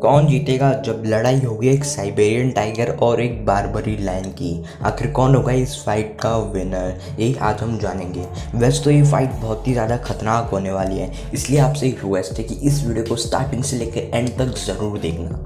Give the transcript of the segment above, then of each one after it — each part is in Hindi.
कौन जीतेगा जब लड़ाई होगी एक साइबेरियन टाइगर और एक बारबरी लायन की। आखिर कौन होगा इस फाइट का विनर, यही आज हम जानेंगे। वैसे तो ये फाइट बहुत ही ज़्यादा खतरनाक होने वाली है, इसलिए आपसे एक रिक्वेस्ट है कि इस वीडियो को स्टार्टिंग से लेकर एंड तक ज़रूर देखना।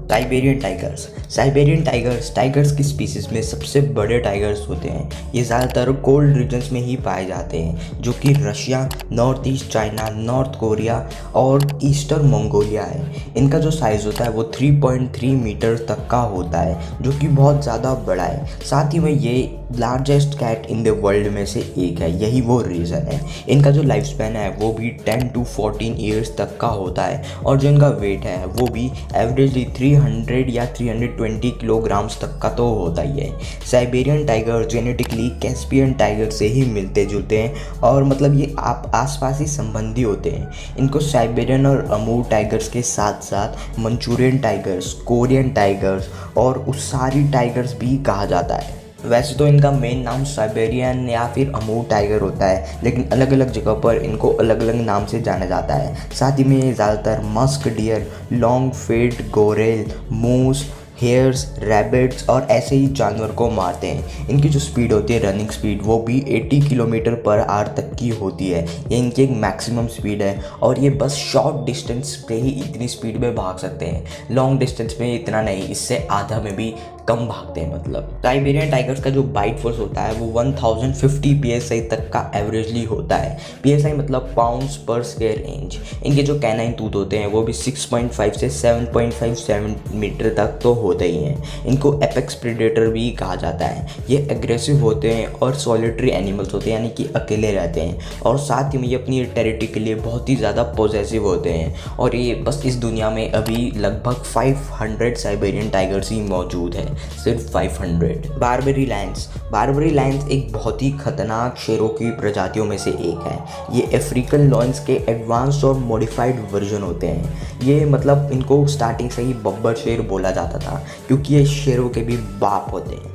साइबेरियन टाइगर्स की स्पीसीज में सबसे बड़े टाइगर्स होते हैं। ये ज़्यादातर कोल्ड रीजन्स में ही पाए जाते हैं, जो कि Russia, north east China, north Korea और ईस्टर्न मंगोलिया है। इनका जो साइज़ होता है वो 3.3 मीटर तक का होता है, जो कि बहुत ज़्यादा बड़ा है। साथ ही में ये largest cat in the world में से एक है, यही वो रीज़न है। इनका जो लाइफ स्पैन है वो भी 10 to 14 ईयर्स तक का होता है, और जो इनका वेट है वो भी एवरेजली 300 या 320 किलोग्राम्स तक का तो होता ही है। Siberian tiger genetically Caspian tiger से ही मिलते जुलते हैं, और मतलब ये आप आसपास ही संबंधी होते हैं। इनको साइबेरियन और अमूर टाइगर्स के साथ साथ मंचूरियन टाइगर्स, कोरियन टाइगर्स और उसारी टाइगर्स भी कहा जाता है। वैसे तो इनका मेन नाम साइबेरियन या फिर अमूर टाइगर होता है, लेकिन अलग अलग जगह पर इनको अलग अलग नाम से जाना जाता है। साथ ही में ये ज़्यादातर मस्क डियर, लॉन्ग फेड गोरेल, मूस, हेयर्स, रैबिट्स और ऐसे ही जानवर को मारते हैं। इनकी जो स्पीड होती है, रनिंग स्पीड, वो भी 80 किलोमीटर पर आवर तक की होती है। ये इनकी एक मैक्सिमम स्पीड है, और ये बस शॉर्ट डिस्टेंस पे ही इतनी स्पीड में भाग सकते हैं। लॉन्ग डिस्टेंस में इतना नहीं, इससे आधा में भी कम भागते हैं। मतलब साइबेरियन टाइगर्स का जो बाइट फोर्स होता है वो 1050 psi तक का एवरेजली होता है। psi मतलब पाउंड्स पर स्क्वायर इंच। इनके जो कैनाइन टूथ होते हैं वो भी 6.5 से 7.5 सेंटीमीटर तक तो होते ही हैं। इनको एपेक्स प्रेडेटर भी कहा जाता है। ये एग्रेसिव होते हैं और सॉलिटरी एनिमल्स होते हैं, यानी कि अकेले रहते हैं, और साथ ही में ये अपनी टेरिटरी के लिए बहुत ही ज़्यादा पॉजेसिव होते हैं। और ये बस इस दुनिया में अभी लगभग 500 साइबेरियन टाइगर्स ही मौजूद है, सिर्फ 500। बारबरी लायंस एक बहुत ही खतरनाक शेरों की प्रजातियों में से एक है। ये अफ्रीकन लॉयंस के एडवांस्ड और मॉडिफाइड वर्जन होते हैं। ये मतलब इनको स्टार्टिंग से ही बब्बर शेर बोला जाता था, क्योंकि ये शेरों के भी बाप होते हैं।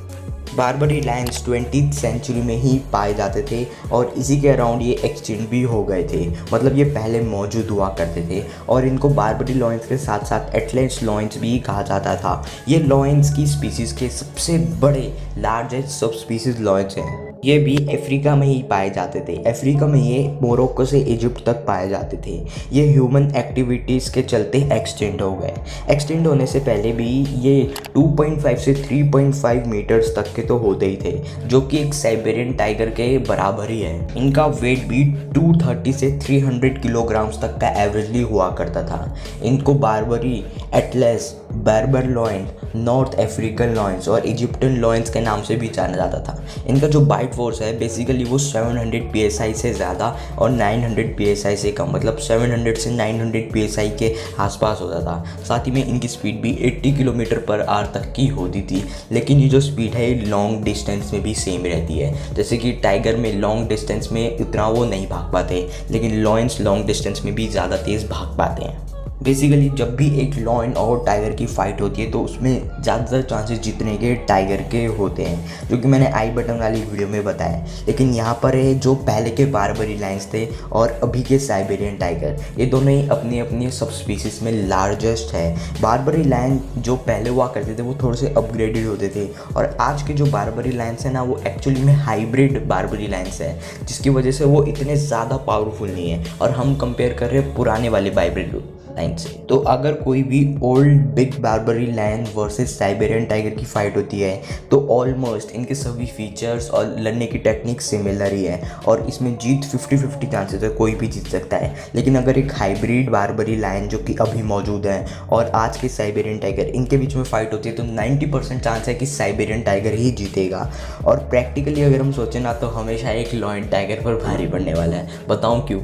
बारबरी लायंस 20th सेंचुरी में ही पाए जाते थे, और इसी के अराउंड ये एक्सटिंक्ट भी हो गए थे। मतलब ये पहले मौजूद हुआ करते थे, और इनको बारबरी लॉयंस के साथ साथ एटलेंस लॉयंस भी कहा जाता था। ये लॉयंस की स्पीसीज़ के सबसे बड़े लार्जेस्ट सब स्पीसीज़ लॉयंस हैं। ये भी अफ्रीका में ही पाए जाते थे। अफ्रीका में ये मोरक्को से इजिप्ट तक पाए जाते थे। ये ह्यूमन एक्टिविटीज़ के चलते एक्सटेंड हो गए। एक्सटेंड होने से पहले भी ये 2.5 से 3.5 मीटर्स तक के तो होते ही थे, जो कि एक साइबेरियन टाइगर के बराबर ही है। इनका वेट भी 230 से 300 किलोग्राम्स तक का एवरेजली हुआ करता था। इनको बारबरी, एटलस, बर्बर लॉयन, नॉर्थ अफ्रीकन लॉयंस और इजिप्टियन लॉयंस के नाम से भी जाना जाता था। इनका जो बाइट फोर्स है बेसिकली वो 700 psi से ज़्यादा और 900 psi से कम, मतलब 700 से 900 psi के आसपास होता था। साथ ही में इनकी स्पीड भी 80 किलोमीटर पर आवर तक की होती थी। लेकिन ये जो स्पीड है ये लॉन्ग डिस्टेंस में भी सेम रहती है। जैसे कि टाइगर में लॉन्ग डिस्टेंस में उतना वो नहीं भाग पाते, लेकिन लॉयंस लॉन्ग डिस्टेंस में भी ज़्यादा तेज़ भाग पाते हैं। बेसिकली जब भी एक लॉयन और टाइगर की फाइट होती है तो उसमें ज़्यादातर चांसेस जीतने के टाइगर के होते हैं, जो कि मैंने आई बटन वाली वीडियो में बताया। लेकिन यहाँ पर है जो पहले के बारबरी लायंस थे और अभी के साइबेरियन टाइगर, ये दोनों ही अपनी अपनी सब स्पीसीज में लार्जेस्ट है। बारबरी लायन जो पहले हुआ करते थे वो थोड़े से अपग्रेडेड होते थे, और आज के जो बारबरी लायंस है ना वो एक्चुअली में हाइब्रिड बारबरी लायंस है, जिसकी वजह से वो इतने ज़्यादा पावरफुल नहीं है। और हम कंपेयर कर रहे हैं पुराने वाले बारबरी लायन से। तो अगर कोई भी old big Barbary lion versus Siberian tiger की फाइट होती है तो ऑलमोस्ट इनके सभी फीचर्स और लड़ने की टेक्निक सिमिलर ही है, और इसमें जीत 50-50 चांसेस है, कोई भी जीत सकता है। लेकिन अगर एक हाइब्रिड बारबरी लायन जो कि अभी मौजूद है और आज के साइबेरियन टाइगर, इनके बीच में फाइट होती है तो 90% चांस है कि साइबेरियन टाइगर ही जीतेगा। और प्रैक्टिकली अगर हम सोचें ना तो हमेशा एक लॉयन टाइगर पर भारी पड़ने वाला है। बताऊँ क्यों?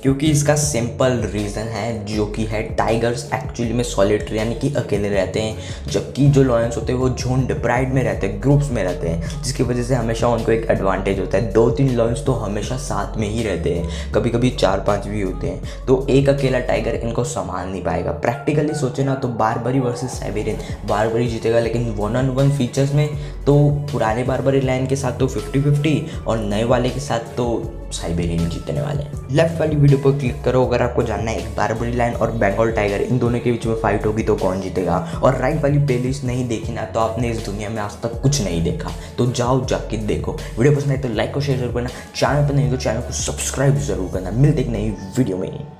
क्योंकि इसका सिंपल रीज़न है, जो कि है टाइगर्स एक्चुअली में सॉलिटरी यानी कि अकेले रहते हैं, जबकि जो लॉयंस होते हैं वो झुंड प्राइड में रहते हैं, ग्रुप्स में रहते हैं, जिसकी वजह से हमेशा उनको एक एडवांटेज होता है। 2-3 लॉयंस तो हमेशा साथ में ही रहते हैं, कभी कभी 4-5 भी होते हैं, तो एक अकेला टाइगर इनको संभाल नहीं पाएगा। प्रैक्टिकली सोचे ना तो बारबरी वर्सेस साइबेरियन, बारबरी जीतेगा, लेकिन 1-on-1 फीचर्स में तो पुराने बारबरी लायन के साथ तो 50-50 और नए वाले के साथ तो साइबेरियन जीतने वाले हैं। लेफ्ट वाली वीडियो पर क्लिक करो अगर आपको जानना है एक बारबरी लायन और बंगाल टाइगर इन दोनों के बीच में फाइट होगी तो कौन जीतेगा। और राइट वाली प्लेलिस्ट नहीं देखी ना तो आपने इस दुनिया में आज तक कुछ नहीं देखा, तो जाओ जाके देखो। वीडियो पसंद आए तो लाइक और शेयर जरूर करना, चैनल पर नहीं तो चैनल को सब्सक्राइब जरूर करना। मिलते एक नई वीडियो में।